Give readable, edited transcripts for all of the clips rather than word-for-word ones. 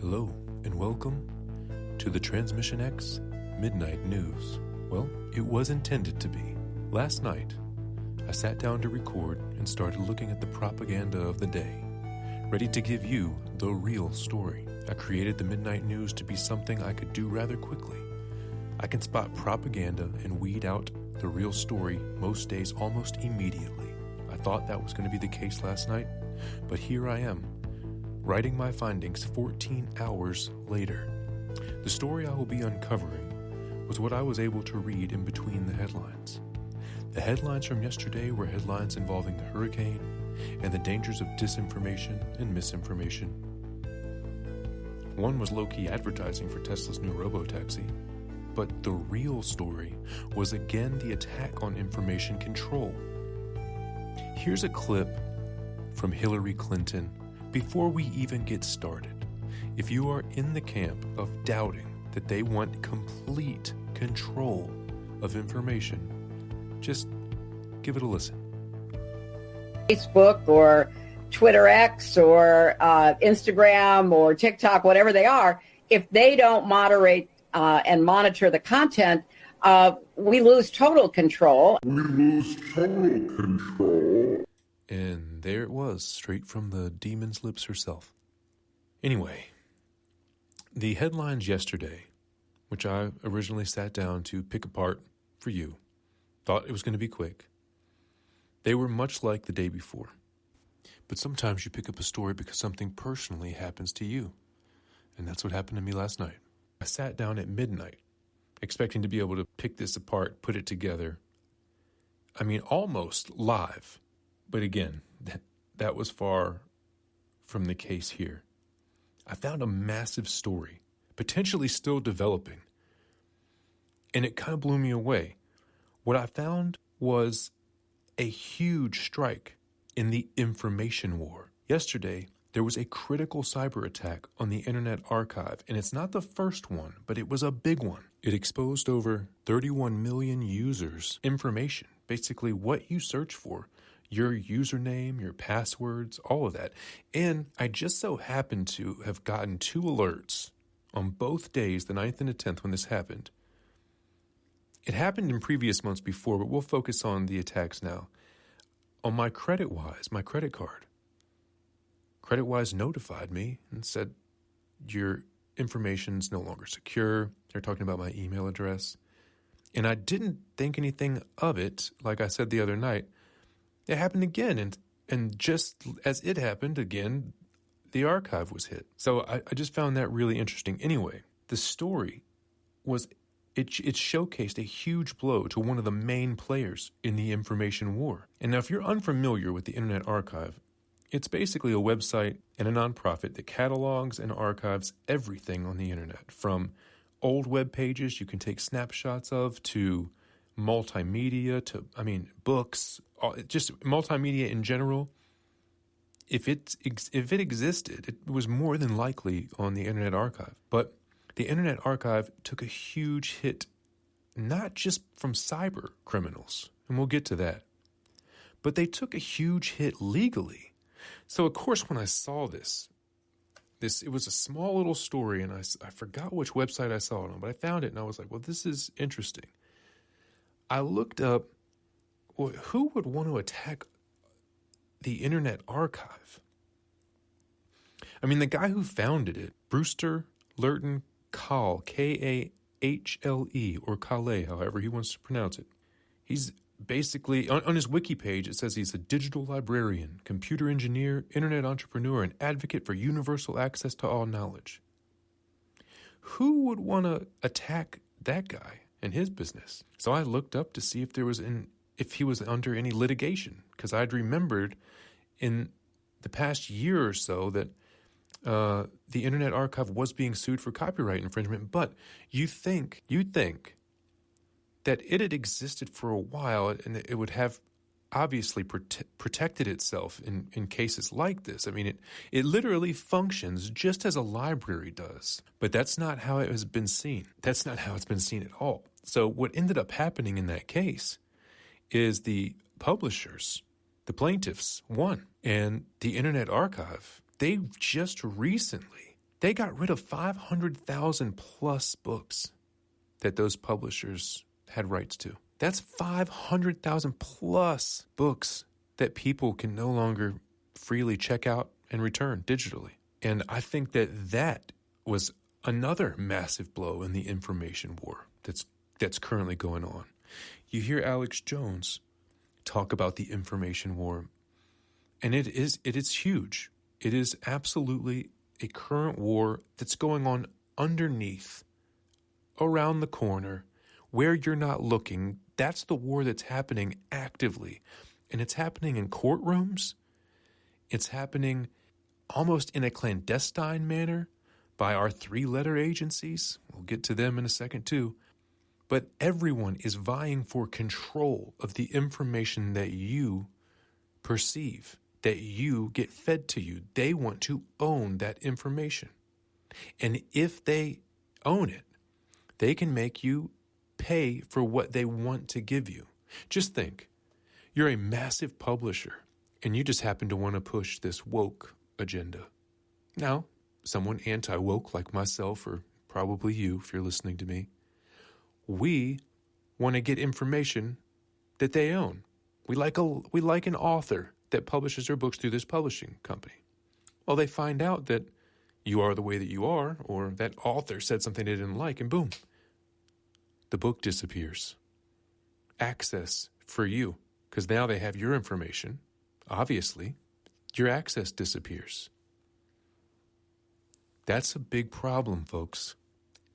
Hello, and welcome to the Transmission X Midnight News. Well, it was intended to be. Last night, I sat down to record and started looking at the propaganda of the day, ready to give you the real story. I created the Midnight News to be something I could do rather quickly. I can spot propaganda and weed out the real story most days almost immediately. I thought that was going to be the case last night, but here I am, writing my findings 14 hours later. The story I will be uncovering was what I was able to read in between the headlines. The headlines from yesterday were headlines involving the hurricane and the dangers of disinformation and misinformation. One was low-key advertising for Tesla's new robotaxi, but the real story was again the attack on information control. Here's a clip from Hillary Clinton before we even get started. If you are in the camp of doubting that they want complete control of information, just give it a listen. Facebook or Twitter X or Instagram or TikTok, whatever they are, if they don't moderate and monitor the content, we lose total control. And there it was, straight from the demon's lips herself. Anyway, the headlines yesterday, which I originally sat down to pick apart for you, thought it was going to be quick. They were much like the day before. But sometimes you pick up a story because something personally happens to you. And that's what happened to me last night. I sat down at midnight, expecting to be able to pick this apart, put it together. I mean, almost live. But again, that was far from the case here. I found a massive story, potentially still developing. And it kind of blew me away. What I found was a huge strike in the information war. Yesterday, there was a critical cyber attack on the Internet Archive, and it's not the first one, but it was a big one. It exposed over 31 million users' information, basically what you search for, your username, your passwords, all of that. And I just so happened to have gotten two alerts on both days, the 9th and the 10th, when this happened. It happened in previous months before, but we'll focus on the attacks now. On my CreditWise, my credit card, CreditWise notified me and said, your information's no longer secure. They're talking about my email address. And I didn't think anything of it, like I said the other night. It happened again, and just as it happened again, the archive was hit. So I just found that really interesting. Anyway, the story was, it showcased a huge blow to one of the main players in the information war. And now if you're unfamiliar with the Internet Archive, it's basically a website and a nonprofit that catalogs and archives everything on the internet, from old web pages you can take snapshots of to multimedia to, books, just multimedia in general. If it existed, it was more than likely on the Internet Archive. But the Internet Archive took a huge hit, not just from cyber criminals, and we'll get to that, but they took a huge hit legally. So, of course, when I saw this, it was a small little story, and I forgot which website I saw it on, but I found it, and I was like, well, this is interesting. I looked up, who would want to attack the Internet Archive? I mean, the guy who founded it, Brewster Lurton Kahle, K-A-H-L-E, or Kahle, however he wants to pronounce it. He's basically, on his wiki page, it says he's a digital librarian, computer engineer, internet entrepreneur, and advocate for universal access to all knowledge. Who would want to attack that guy and his business? So I looked up to see if he was under any litigation, because I'd remembered in the past year or so that the Internet Archive was being sued for copyright infringement. But you'd think that it had existed for a while, and it would have obviously protected itself in cases like this. I mean, it literally functions just as a library does. But that's not how it has been seen. That's not how it's been seen at all. So what ended up happening in that case is the publishers, the plaintiffs, won. And the Internet Archive, they just recently They got rid of 500,000 plus books that those publishers had rights to. That's 500,000 plus books that people can no longer freely check out and return digitally. And I think that was another massive blow in the information war that's currently going on. You hear Alex Jones talk about the information war, and it is huge. It is absolutely a current war that's going on underneath, around the corner, where you're not looking. That's the war that's happening actively. And it's happening in courtrooms. It's happening almost in a clandestine manner by our three-letter agencies. We'll get to them in a second too. But everyone is vying for control of the information that you perceive, that you get fed to you. They want to own that information. And if they own it, they can make you pay for what they want to give you. Just think, you're a massive publisher and you just happen to want to push this woke agenda. Now, someone anti-woke like myself, or probably you if you're listening to me, we want to get information that they own. We like an author that publishes their books through this publishing company. Well, they find out that you are the way that you are, or that author said something they didn't like, and boom, the book disappears. Access for you, because now they have your information. Obviously, your access disappears. That's a big problem, folks.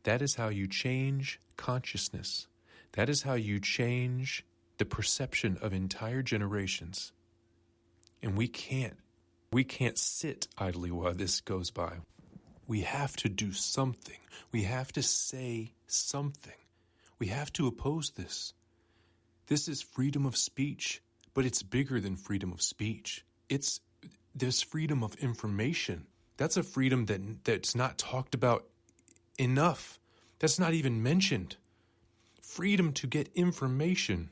That is how you change consciousness. That is how you change the perception of entire generations. And we can't sit idly while this goes by. We have to do something. We have to say something. We have to oppose this. This is freedom of speech, but it's bigger than freedom of speech. It's this freedom of information. That's a freedom that's not talked about enough. That's not even mentioned. Freedom to get information.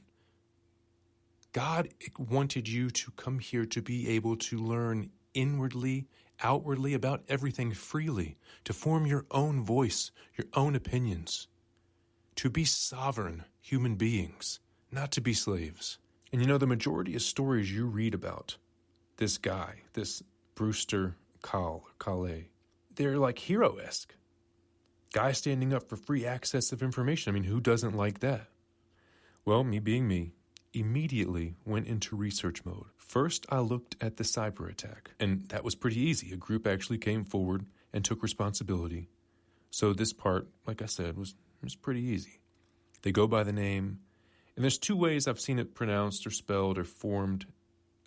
God wanted you to come here to be able to learn inwardly, outwardly about everything freely, to form your own voice, your own opinions, to be sovereign human beings, not to be slaves. And you know, the majority of stories you read about this guy, this Brewster Kahle, they're like hero-esque. Guy standing up for free access of information. I mean, who doesn't like that? Well, me being me, immediately went into research mode. First, I looked at the cyber attack, and that was pretty easy. A group actually came forward and took responsibility. So this part, like I said, was pretty easy. They go by the name, and there's two ways I've seen it pronounced or spelled or formed,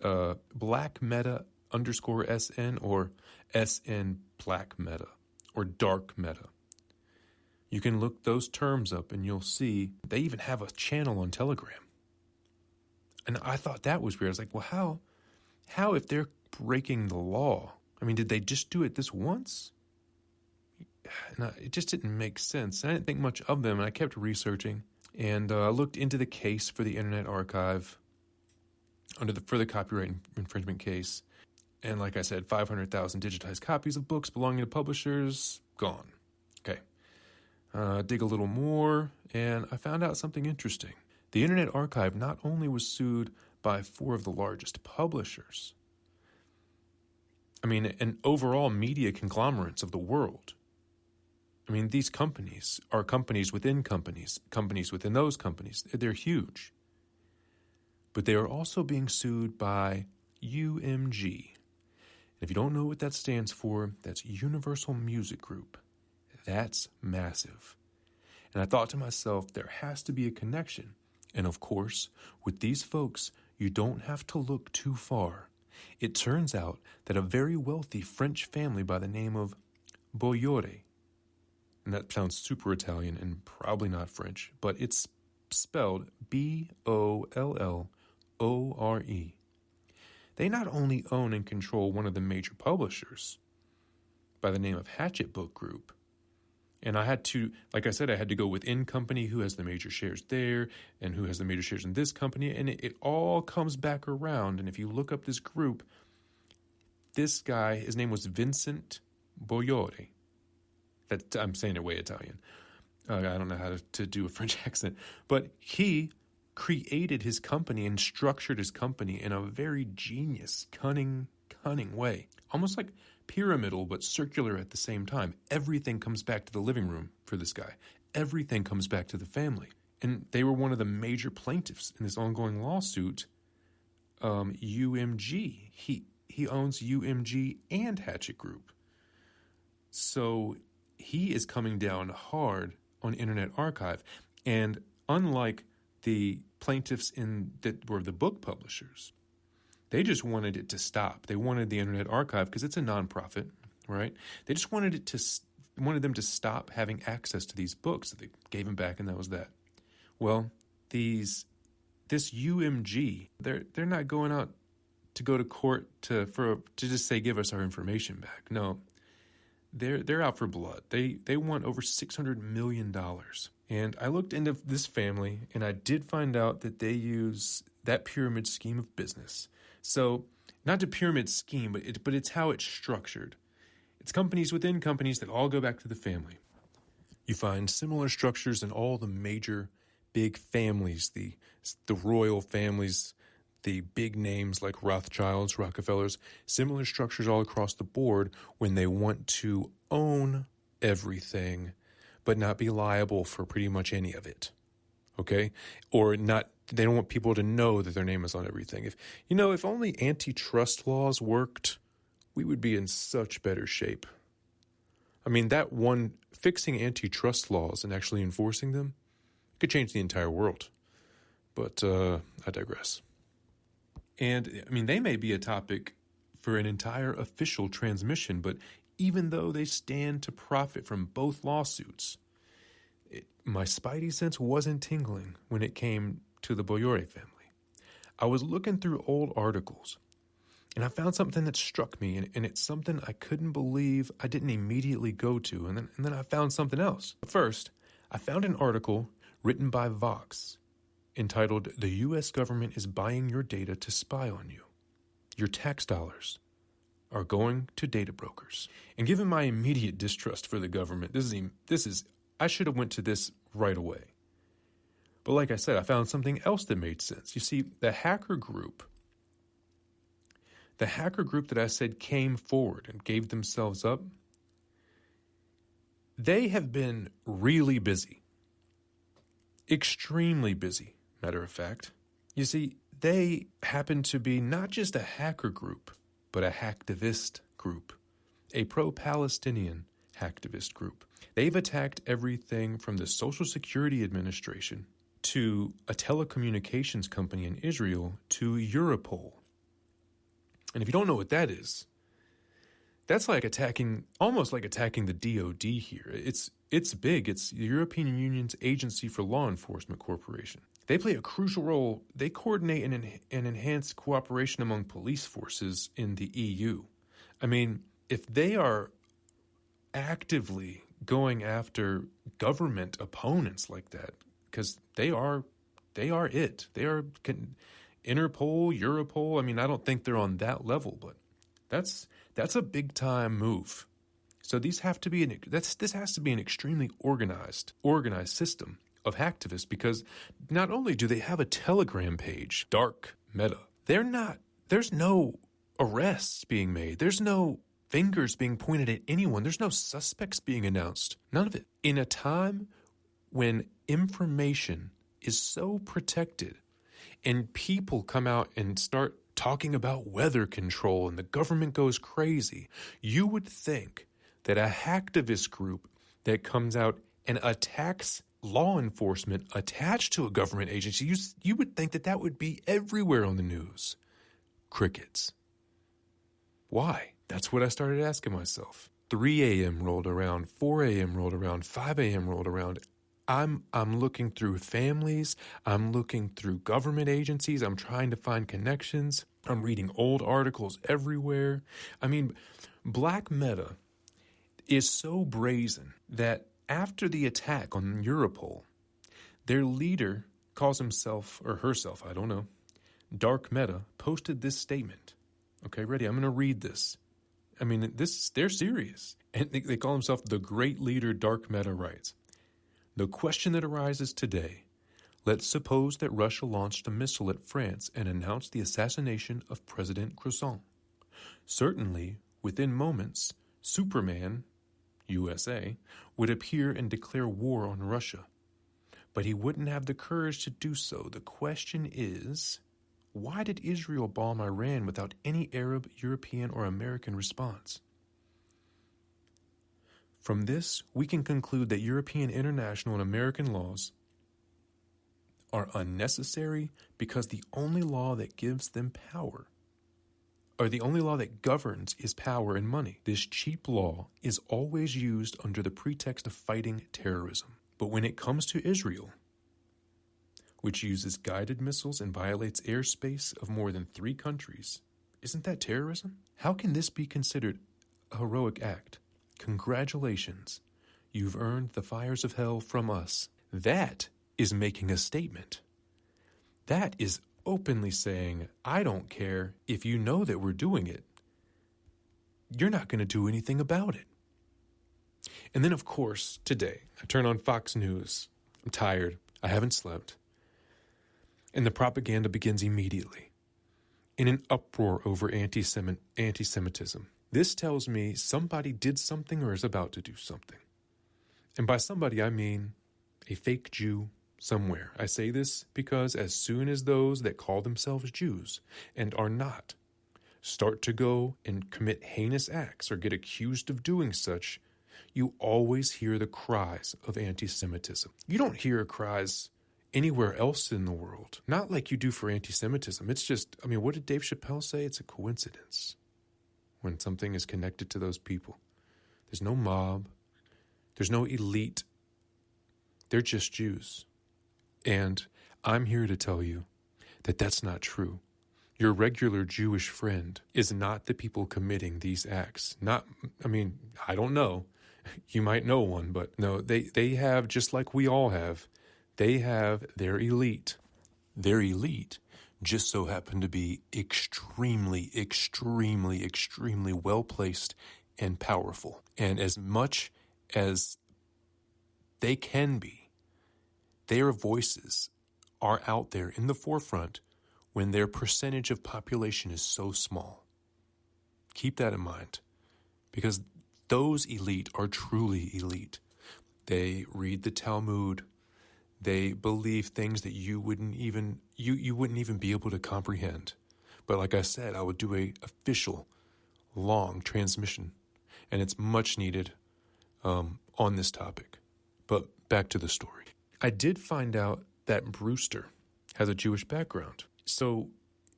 Black Meta _SN or SN Black Meta or Dark Meta. You can look those terms up and you'll see they even have a channel on Telegram. And I thought that was weird. I was like, well, how if they're breaking the law? I mean, did they just do it this once? And it just didn't make sense. And I didn't think much of them, and I kept researching. And I looked into the case for the Internet Archive for the copyright infringement case. And like I said, 500,000 digitized copies of books belonging to publishers, gone. Okay. Dig a little more, and I found out something interesting. The Internet Archive not only was sued by 4 of the largest publishers, I mean, and overall media conglomerates of the world. I mean, these companies are companies within companies, companies within those companies. They're huge. But they are also being sued by UMG. And if you don't know what that stands for, that's Universal Music Group. That's massive. And I thought to myself, there has to be a connection. And of course, with these folks, you don't have to look too far. It turns out that a very wealthy French family by the name of Bolloré, and that sounds super Italian and probably not French, but it's spelled Bollore. They not only own and control one of the major publishers by the name of Hachette Book Group, and I had to, like I said, I had to go within company who has the major shares there and who has the major shares in this company. And it all comes back around. And if you look up this group, this guy, his name was Vincent Bolloré. That I'm saying it way Italian. I don't know how to do a French accent. But he created his company and structured his company in a very genius, cunning way. Almost like pyramidal, but circular at the same time. Everything comes back to the living room for this guy. Everything comes back to the family. And they were one of the major plaintiffs in this ongoing lawsuit. UMG. He owns UMG and Hatchet Group. So he is coming down hard on Internet Archive. And unlike the plaintiffs that were the book publishers, they just wanted it to stop. They wanted the Internet Archive, because it's a nonprofit, right? They just wanted them to stop having access to these books. So they gave them back, and that was that. Well, this UMG, they're not going out to go to court to just say, give us our information back. No, they're out for blood. They want over $600 million. And I looked into this family, and I did find out that they use that pyramid scheme of business. So not the pyramid scheme, but it's how it's structured. It's companies within companies that all go back to the family. You find similar structures in all the major big families, the royal families, the big names like Rothschilds, Rockefellers, similar structures all across the board when they want to own everything, but not be liable for pretty much any of it. Okay? Or not, they don't want people to know that their name is on everything. If only antitrust laws worked, we would be in such better shape. I mean, fixing antitrust laws and actually enforcing them could change the entire world. But I digress. And, I mean, they may be a topic for an entire official transmission, but even though they stand to profit from both lawsuits, my spidey sense wasn't tingling when it came to the Bolloré family. I was looking through old articles, and I found something that struck me, and it's something I couldn't believe I didn't immediately go to, and then I found something else. First, I found an article written by Vox entitled, "The U.S. government is buying your data to spy on you. Your tax dollars are going to data brokers." And given my immediate distrust for the government, this is I should have went to this right away. But like I said, I found something else that made sense. You see, the hacker group that I said came forward and gave themselves up, they have been really busy. Extremely busy, matter of fact. You see, they happen to be not just a hacker group, but a hacktivist group, a pro-Palestinian hacktivist group. They've attacked everything from the Social Security Administration to a telecommunications company in Israel to Europol. And if you don't know what that is, that's almost like attacking the DOD here. It's big. It's the European Union's Agency for Law Enforcement Corporation. They play a crucial role. They coordinate and enhance cooperation among police forces in the EU. I mean, if they are actively going after government opponents like that, because they are it. They are Interpol, Europol. I mean, I don't think they're on that level, but that's a big time move. So this has to be an extremely organized system of hacktivists, because not only do they have a Telegram page, Dark Meta, there's no arrests being made. There's no fingers being pointed at anyone. There's no suspects being announced. None of it. In a time when information is so protected and people come out and start talking about weather control and the government goes crazy, you would think that a hacktivist group that comes out and attacks law enforcement attached to a government agency, you would think that would be everywhere on the news. Crickets. Why? That's what I started asking myself. 3 a.m. rolled around, 4 a.m. rolled around, 5 a.m. rolled around. I'm looking through families. I'm looking through government agencies. I'm trying to find connections. I'm reading old articles everywhere. I mean, Black Meta is so brazen that after the attack on Europol, their leader calls himself or herself, I don't know, Dark Meta, posted this statement. Okay, ready? I'm going to read this. I mean, they're serious. And they call themselves the great leader. Dark Meta writes, the question that arises today, let's suppose that Russia launched a missile at France and announced the assassination of President Croissant. Certainly, within moments, Superman, USA, would appear and declare war on Russia. But he wouldn't have the courage to do so. The question is, why did Israel bomb Iran without any Arab, European, or American response? From this, we can conclude that European, international, and American laws are unnecessary because the only law that gives them power, or the only law that governs, is power and money. This cheap law is always used under the pretext of fighting terrorism. But when it comes to Israel, which uses guided missiles and violates airspace of more than 3 countries, isn't that terrorism? How can this be considered a heroic act? Congratulations, you've earned the fires of hell from us. That is making a statement. That is openly saying, I don't care if you know that we're doing it. You're not going to do anything about it. And then, of course, today, I turn on Fox News. I'm tired. I haven't slept. And the propaganda begins immediately in an uproar over anti-Semitism. This tells me somebody did something or is about to do something. And by somebody, I mean a fake Jew somewhere. I say this because as soon as those that call themselves Jews and are not start to go and commit heinous acts or get accused of doing such, you always hear the cries of anti-Semitism. You don't hear cries anywhere else in the world, not like you do for anti-Semitism. It's just, I mean, what did Dave Chappelle say? It's a coincidence when something is connected to those people. There's no mob. There's no elite. They're just Jews. And I'm here to tell you that that's not true. Your regular Jewish friend is not the people committing these acts. I don't know. You might know one, but no, they have, just like we all have, they have their elite. Their elite just so happen to be extremely, extremely, extremely well-placed and powerful. And as much as they can be, their voices are out there in the forefront when their percentage of population is so small. Keep that in mind, because those elite are truly elite. They read the Talmud. They believe things that you wouldn't even be able to comprehend. But like I said, I would do a official long transmission, and it's much needed on this topic. But back to the story. I did find out that Brewster has a Jewish background. So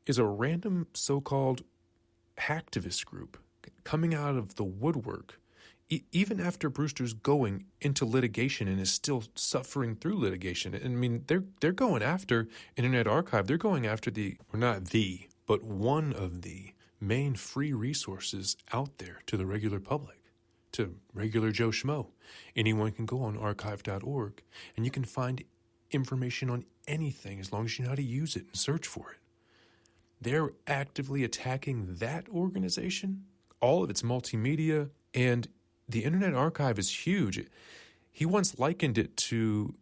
is a random so-called hacktivist group coming out of the woodwork, even after Brewster's going into litigation and is still suffering through litigation. I mean, they're going after Internet Archive. They're going after but one of the main free resources out there to the regular public, to regular Joe Schmo. Anyone can go on archive.org and you can find information on anything as long as you know how to use it and search for it. They're actively attacking that organization, all of its multimedia, and the Internet Archive is huge. He once likened it to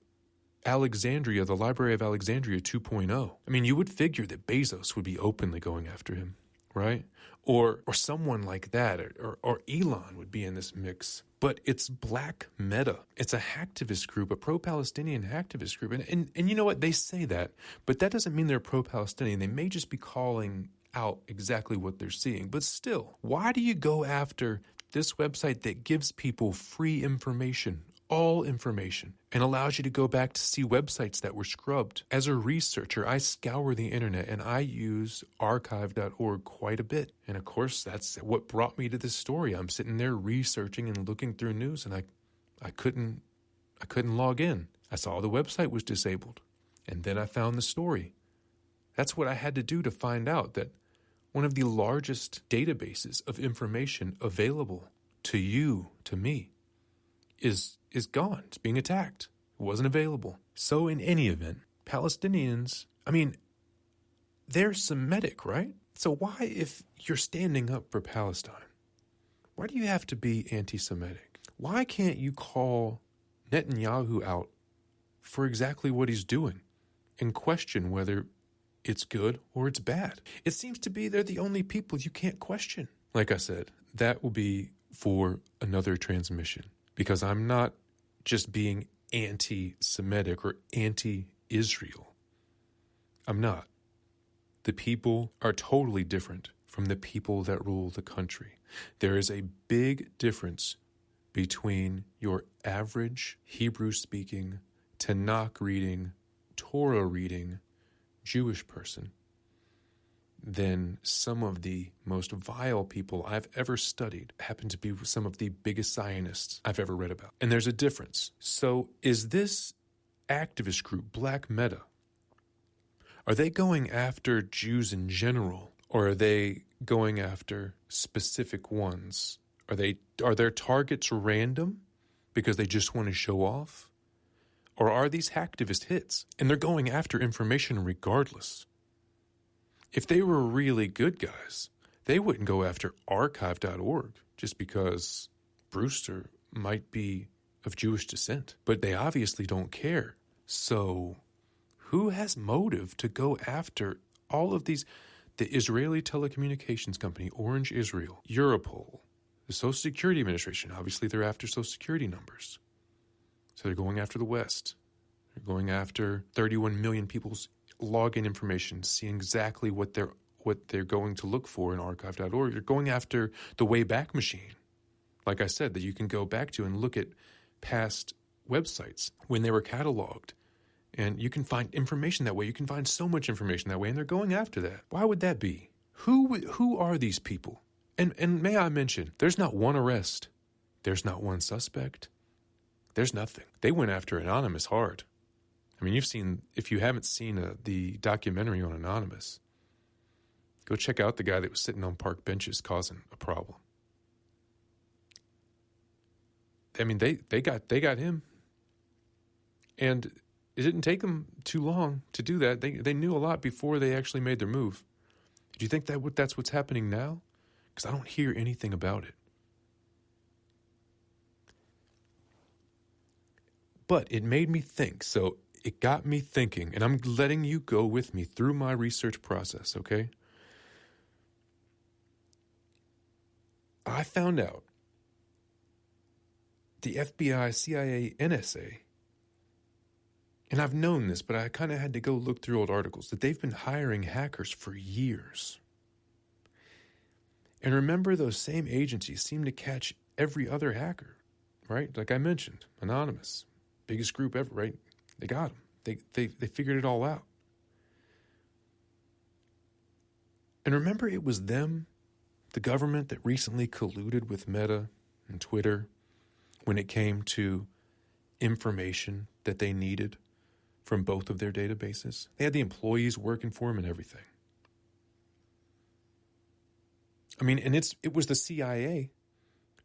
Alexandria, the Library of Alexandria 2.0. I mean, you would figure that Bezos would be openly going after him, right? Or someone like that, or Elon would be in this mix. But it's Black Meta. It's a hacktivist group, a pro-Palestinian hacktivist group. And you know what? They say that, but that doesn't mean they're pro-Palestinian. They may just be calling out exactly what they're seeing. But still, why do you go after this website that gives people free information, all information, and allows you to go back to see websites that were scrubbed? As a researcher, I scour the internet and I use archive.org quite a bit. And of course, that's what brought me to this story. I'm sitting there researching and looking through news, and I couldn't log in. I saw the website was disabled. And then I found the story. That's what I had to do to find out that one of the largest databases of information available to you, to me, is gone. It's being attacked. It wasn't available. So in any event, Palestinians, I mean, they're Semitic, right? So why, if you're standing up for Palestine, Why do you have to be anti-Semitic? Why can't you call Netanyahu out for exactly what he's doing and question whether it's good or it's bad? It seems to be they're the only people you can't question. Like I said, that will be for another transmission, because I'm not just being anti-Semitic or anti-Israel. I'm not. The people are totally different from the people that rule the country. There is a big difference between your average Hebrew-speaking, Tanakh reading, Torah reading Jewish person than some of the most vile people I've ever studied happen to be some of the biggest Zionists I've ever read about. And there's a difference. So is this activist group, Black Meta, are they going after Jews in general, or are they going after specific ones? Are their targets random because they just want to show off? Or are these hacktivist hits and they're going after information regardless? If they were really good guys, they wouldn't go after archive.org just because Brewster might be of Jewish descent. But they obviously don't care. So who has motive to go after all of these? The Israeli telecommunications company, Orange Israel, Europol, the Social Security Administration, obviously they're after Social Security numbers. So they're going after the West. They're going after 31 million people's login information, seeing exactly what they're going to look for in archive.org. They're going after the Wayback Machine, like I said, that you can go back to and look at past websites when they were cataloged. And you can find information that way. You can find so much information that way, and they're going after that. Why would that be? Who are these people? And may I mention, there's not one arrest. There's not one suspect. There's nothing. They went after Anonymous hard. I mean, if you haven't seen the documentary on Anonymous, go check out the guy that was sitting on park benches causing a problem. I mean, they got him. And it didn't take them too long to do that. They knew a lot before they actually made their move. Do you think that's what's happening now? Because I don't hear anything about it. But it made me think. So it got me thinking, and I'm letting you go with me through my research process, okay? I found out the FBI, CIA, NSA, and I've known this, but I kind of had to go look through old articles, that they've been hiring hackers for years. And remember, those same agencies seem to catch every other hacker, right? Like I mentioned, Anonymous, biggest group ever, right? They got them. They figured it all out. And remember, it was them, the government, that recently colluded with Meta and Twitter when it came to information that they needed from both of their databases. They had the employees working for them and everything. I mean, and it was the CIA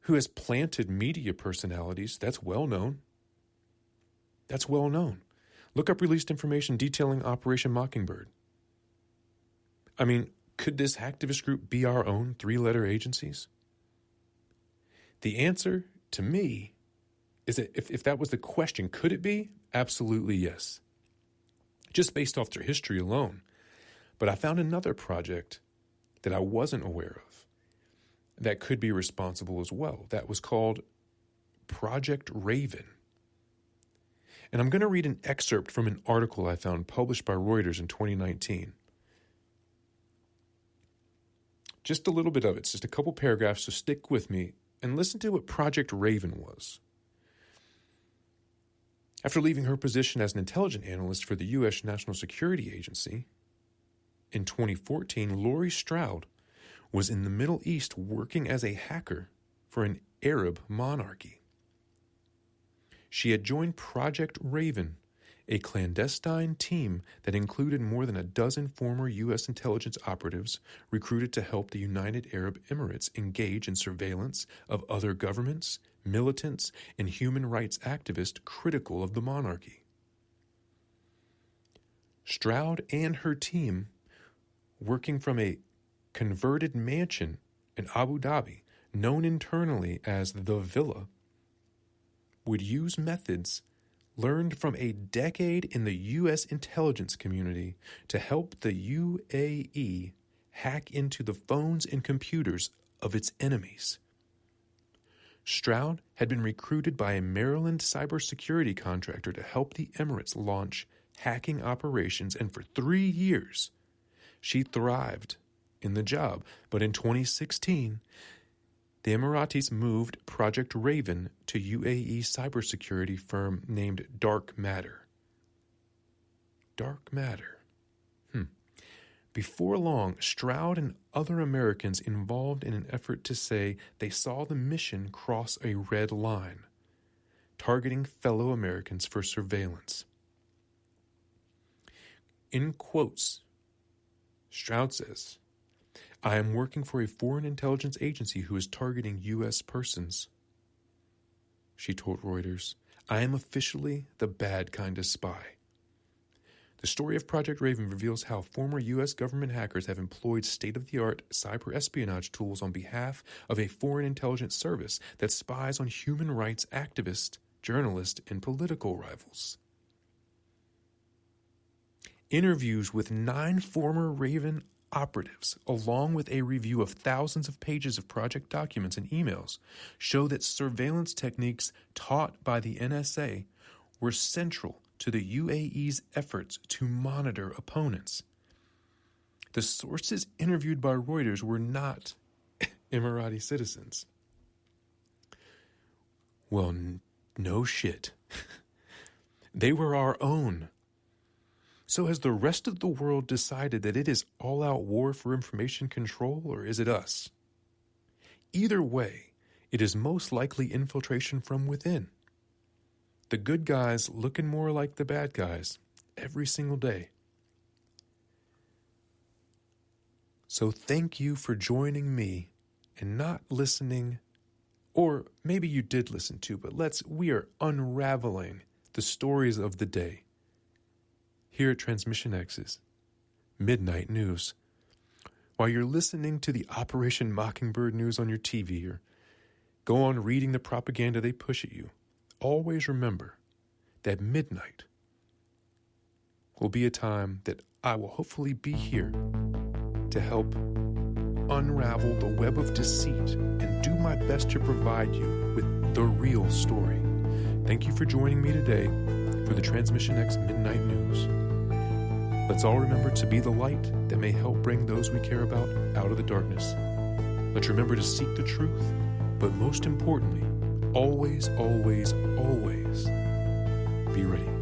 who has planted media personalities. That's well known. That's well known. Look up released information detailing Operation Mockingbird. I mean, could this hacktivist group be our own 3-letter agencies? The answer to me is that if that was the question, could it be? Absolutely yes. Just based off their history alone. But I found another project that I wasn't aware of that could be responsible as well. That was called Project Raven. And I'm going to read an excerpt from an article I found published by Reuters in 2019. Just a little bit of it. It's just a couple paragraphs, so stick with me and listen to what Project Raven was. After leaving her position as an intelligence analyst for the U.S. National Security Agency, in 2014, Lori Stroud was in the Middle East working as a hacker for an Arab monarchy. She had joined Project Raven, a clandestine team that included more than a dozen former U.S. intelligence operatives recruited to help the United Arab Emirates engage in surveillance of other governments, militants, and human rights activists critical of the monarchy. Stroud and her team, working from a converted mansion in Abu Dhabi, known internally as the Villa, would use methods learned from a decade in the U.S. intelligence community to help the UAE hack into the phones and computers of its enemies. Stroud had been recruited by a Maryland cybersecurity contractor to help the Emirates launch hacking operations, and for 3 years, she thrived in the job. But in 2016, the Emiratis moved Project Raven to UAE cybersecurity firm named Dark Matter. Dark Matter. Before long, Stroud and other Americans involved in an effort to say they saw the mission cross a red line, targeting fellow Americans for surveillance. In quotes, Stroud says, "I am working for a foreign intelligence agency who is targeting U.S. persons." She told Reuters, "I am officially the bad kind of spy." The story of Project Raven reveals how former U.S. government hackers have employed state-of-the-art cyber espionage tools on behalf of a foreign intelligence service that spies on human rights activists, journalists, and political rivals. Interviews with 9 former Raven operatives, along with a review of thousands of pages of project documents and emails, show that surveillance techniques taught by the NSA were central to the UAE's efforts to monitor opponents. The sources interviewed by Reuters were not Emirati citizens. Well, no shit. They were our own. So has the rest of the world decided that it is all-out war for information control, or is it us? Either way, it is most likely infiltration from within. The good guys looking more like the bad guys every single day. So thank you for joining me and not listening, or maybe you did listen to, but we are unraveling the stories of the day here at Transmission X's Midnight News. While you're listening to the Operation Mockingbird news on your TV, or go on reading the propaganda they push at you, always remember that midnight will be a time that I will hopefully be here to help unravel the web of deceit and do my best to provide you with the real story. Thank you for joining me today for the Transmission X Midnight News. Let's all remember to be the light that may help bring those we care about out of the darkness. Let's remember to seek the truth, but most importantly, always, always, always be ready.